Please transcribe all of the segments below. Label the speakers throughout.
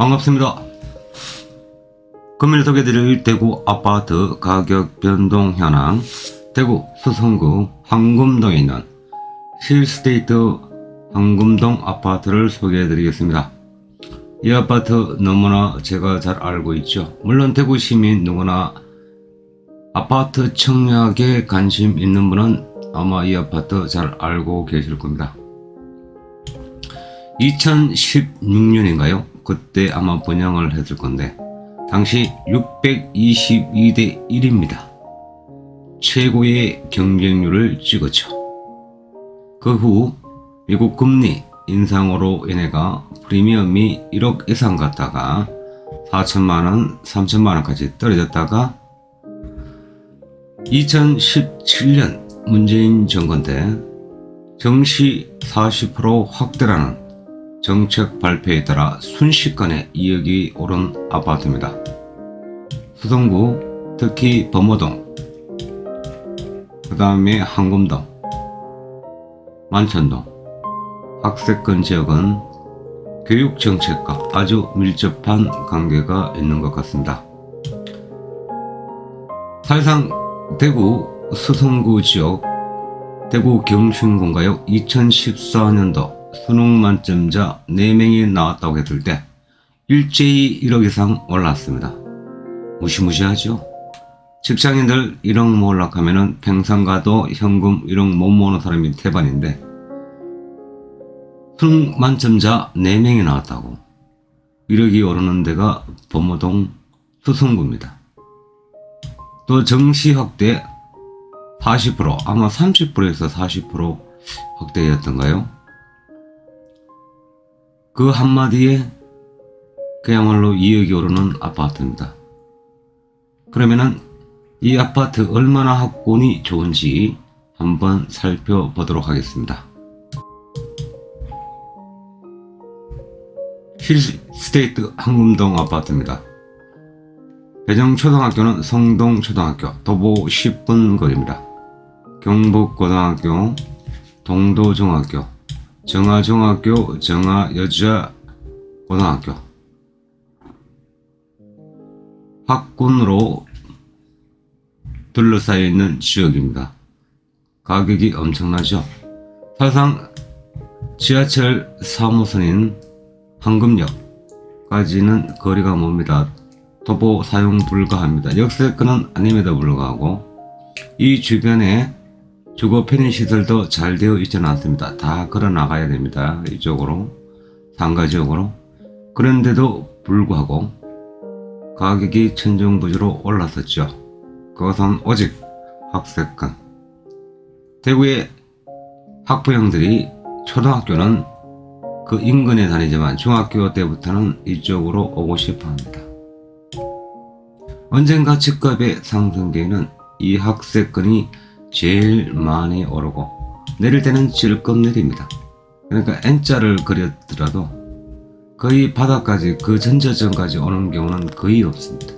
Speaker 1: 반갑습니다. 금일 소개해드릴 대구 아파트 가격 변동 현황, 대구 수성구 황금동에 있는 힐스테이트 황금동 아파트를 소개해드리겠습니다. 이 아파트 너무나 제가 잘 알고 있죠. 물론 대구 시민 누구나 아파트 청약에 관심 있는 분은 아마 이 아파트 잘 알고 계실 겁니다. 2016년인가요? 그때 아마 분양을 했을 건데 당시 622대 1입니다. 최고의 경쟁률을 찍었죠. 그 후 미국 금리 인상으로 인해가 프리미엄이 1억 이상 갔다가 4천만원, 3천만원까지 떨어졌다가 2017년 문재인 정권 때 정시 40% 확대라는 정책 발표에 따라 순식간에 2억이 오른 아파트입니다. 수성구, 특히 범어동, 그 다음에 황금동, 만천동, 학세권 지역은 교육정책과 아주 밀접한 관계가 있는 것 같습니다. 사실상 대구 수성구 지역, 대구 경신군가요? 2014년도 수능 만점자 4명이 나왔다고 했을 때 일제히 1억 이상 올랐습니다. 무시무시하죠. 직장인들 1억 모으려고 하면은 평상 가도 현금 1억 못 모으는 사람이 태반인데 수능 만점자 4명이 나왔다고 1억이 오르는 데가 범어동 수성구입니다. 또 정시 확대 40%, 아마 30%에서 40% 확대였던가요? 그 한마디에 그야말로 2억이 오르는 아파트입니다. 그러면은 이 아파트 얼마나 학군이 좋은지 한번 살펴보도록 하겠습니다. 힐스테이트 황금동 아파트입니다. 배정초등학교는 성동초등학교 도보 10분 거리입니다. 경북고등학교, 동도중학교, 정화중학교, 정화여자고등학교 학군으로 둘러싸여 있는 지역입니다. 가격이 엄청나죠. 사실상 지하철 3호선인 황금역까지는 거리가 멉니다. 도보 사용 불가합니다. 역세권은 아님에도 불구하고 이 주변에 주거 편의시설도 잘 되어 있지는 않습니다. 다 걸어 나가야 됩니다. 이쪽으로, 상가지역으로. 그런데도 불구하고 가격이 천정부지로 올랐었죠. 그것은 오직 학세권. 대구의 학부형들이 초등학교는 그 인근에 다니지만 중학교 때부터는 이쪽으로 오고 싶어 합니다. 언젠가 집값의 상승기에는 이 학세권이 제일 많이 오르고 내릴 때는 질끔 내립니다. 그러니까 N자를 그렸더라도 거의 바닥까지, 그 전저점까지 오는 경우는 거의 없습니다.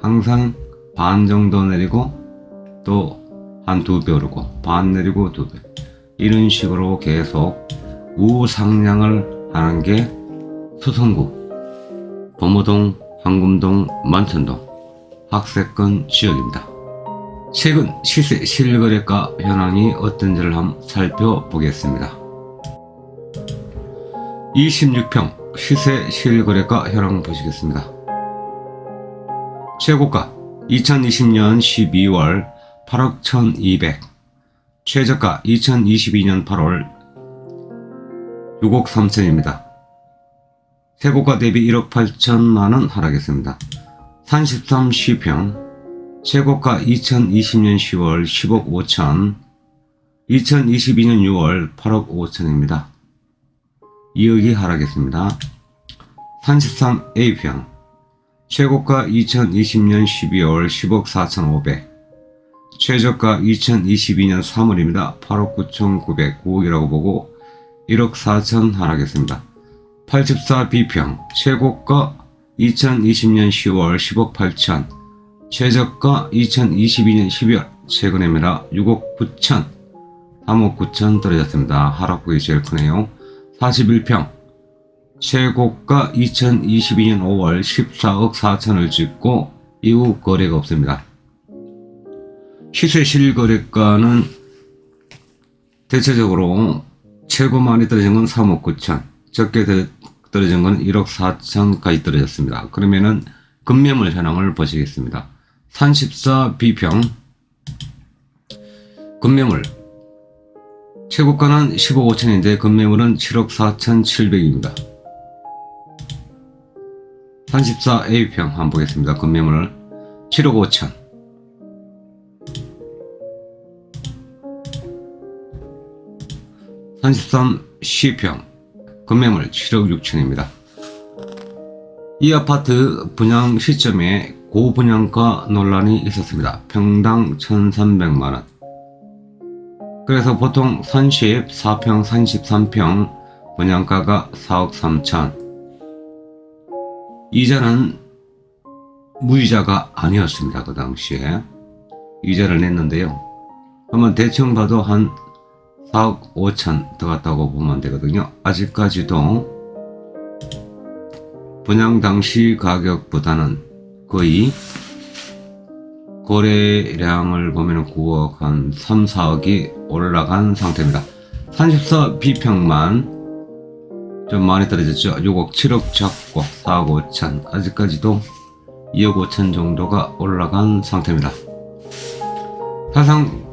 Speaker 1: 항상 반 정도 내리고 또 한 2배 오르고 반 내리고 2배, 이런 식으로 계속 우상향을 하는 게 수성구, 범어동, 황금동, 만천동 학세권 지역입니다. 최근 시세 실거래가 현황이 어떤지를 한번 살펴보겠습니다. 26평 시세 실거래가 현황 보시겠습니다. 최고가 2020년 12월 8억 1200, 최저가 2022년 8월 6억 3천입니다. 최고가 대비 1억 8천만원 하락했습니다. 33 C평 최고가 2020년 10월 10억 5천, 2022년 6월 8억 5천입니다. 2억이 하락했습니다. 33A평 최고가 2020년 12월 10억 4천 5백, 최저가 2022년 3월입니다. 8억 9천 9백, 9억이라고 보고 1억 4천 하락했습니다. 84B평 최고가 2020년 10월 10억 8천, 최저가 2022년 12월 최근입니다. 6억 9천, 3억 9천 떨어졌습니다. 하락폭이 제일 크네요. 41평 최고가 2022년 5월 14억 4천을 찍고 이후 거래가 없습니다. 시세 실거래가는 대체적으로 최고 많이 떨어진 건 3억 9천, 적게 떨어진 건 1억 4천까지 떨어졌습니다. 그러면은 급매물 현황을 보시겠습니다. 34 B평 급매물 최고가는 10억 5천인데 급매물은 7억 4천7백입니다. 34 A평 한번 보겠습니다. 급매물 7억 5천, 33 C평 급매물 7억 6천입니다. 이 아파트 분양 시점에 고분양가 논란이 있었습니다. 평당 1,300만원. 그래서 보통 34평, 33평 분양가가 4억 3천. 이자는 무이자가 아니었습니다. 그 당시에 이자를 냈는데요. 한번 대충 봐도 한 4억 5천 더 갔다고 보면 되거든요. 아직까지도 분양 당시 가격보다는 거의 거래량을 보면 9억 한 3, 4억이 올라간 상태입니다. 34 B평만 좀 많이 떨어졌죠. 6억 7억 잡고 4억 5천, 아직까지도 2억 5천 정도가 올라간 상태입니다. 사상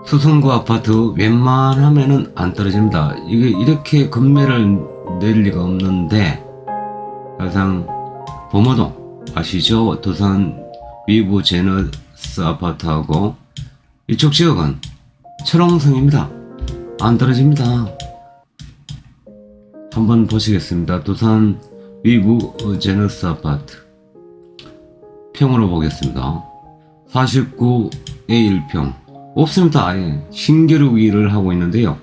Speaker 1: 수성구 아파트 웬만하면은 안 떨어집니다. 이게 이렇게 급매를 낼 리가 없는데, 사상 범어동 아시죠? 두산 위브 제너스 아파트하고 이쪽 지역은 철옹성입니다. 안 떨어집니다. 한번 보시겠습니다. 두산 위브 제너스 아파트 평으로 보겠습니다. 49 A1평 없습니다. 아예 신규르기를 하고 있는데요.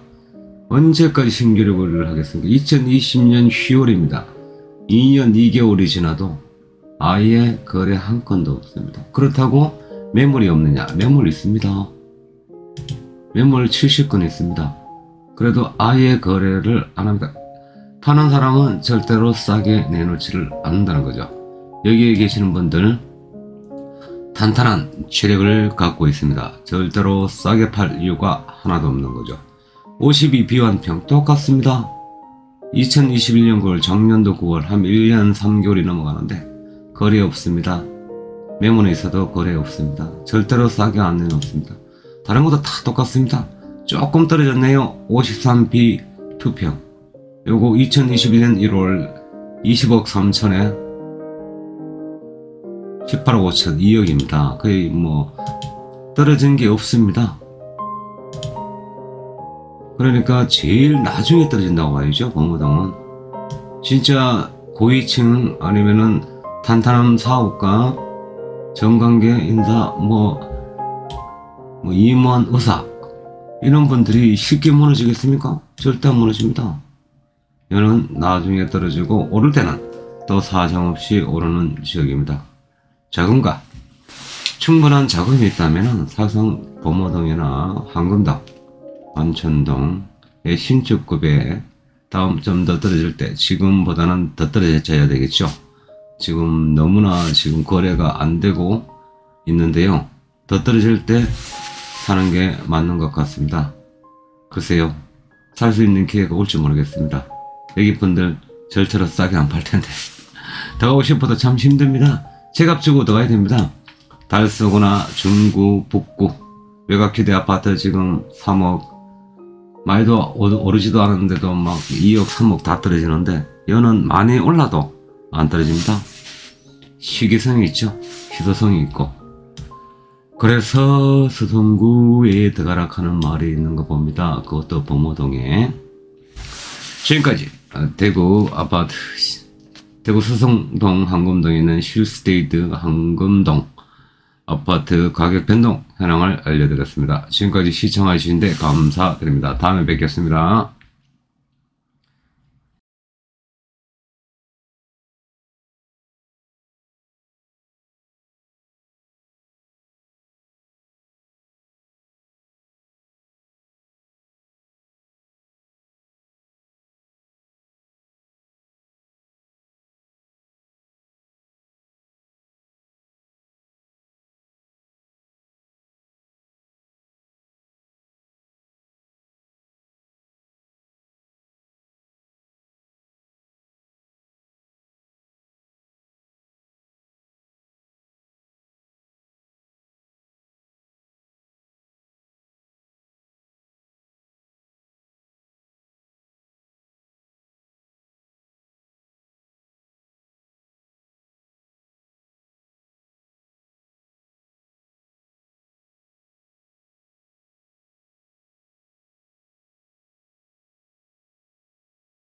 Speaker 1: 언제까지 신규르기를 하겠습니까? 2020년 10월입니다. 2년 2개월이 지나도 아예 거래 한 건도 없습니다. 그렇다고 매물이 없느냐? 매물 있습니다. 매물 70건 있습니다. 그래도 아예 거래를 안 합니다. 파는 사람은 절대로 싸게 내놓지를 않는다는 거죠. 여기에 계시는 분들 탄탄한 체력을 갖고 있습니다. 절대로 싸게 팔 이유가 하나도 없는 거죠. 52 비완평 똑같습니다. 2021년 9월 작년도 9월 한 1년 3개월이 넘어가는데 거래 없습니다. 매물은 있어도 거래 없습니다. 절대로 싸게 안 내놓습니다. 다른 것도 다 똑같습니다. 조금 떨어졌네요. 53B 2평 요거 2021년 1월 20억 3천에 18억 5천 2억입니다. 거의 뭐 떨어진 게 없습니다. 그러니까 제일 나중에 떨어진다고 봐야죠. 범어동은 진짜 고위층 아니면은 탄탄한 사업가, 정관계 인사, 뭐 임원, 의사 이런 분들이 쉽게 무너지겠습니까? 절대 안 무너집니다. 얘는 나중에 떨어지고 오를 때는 또 사정없이 오르는 지역입니다. 자금과 충분한 자금이 있다면 사성 범어동이나 황금동, 안천동의 신축급에 다음 좀 더 떨어질 때 지금보다는 더 떨어져야 되겠죠. 지금 너무나 지금 거래가 안 되고 있는데요. 더 떨어질 때 사는 게 맞는 것 같습니다. 글쎄요, 살 수 있는 기회가 올지 모르겠습니다. 여기 분들 절대로 싸게 안 팔 텐데 더 가고 싶어도 참 힘듭니다. 제값 주고 더 가야 됩니다. 달서구나 중구, 북구 외곽지대 아파트 지금 3억 많이도 오르지도 않았는데도 막 2억 3억 다 떨어지는데 여는 많이 올라도 안 떨어집니다. 시기성이 있죠. 희소성이 있고. 그래서 수성구에 들어가라 하는 말이 있는 거 봅니다. 그것도 범어동에. 지금까지 대구 아파트, 대구 수성동 황금동에 있는 힐스테이트 황금동 아파트 가격 변동 현황을 알려드렸습니다. 지금까지 시청하시는데 감사드립니다. 다음에 뵙겠습니다.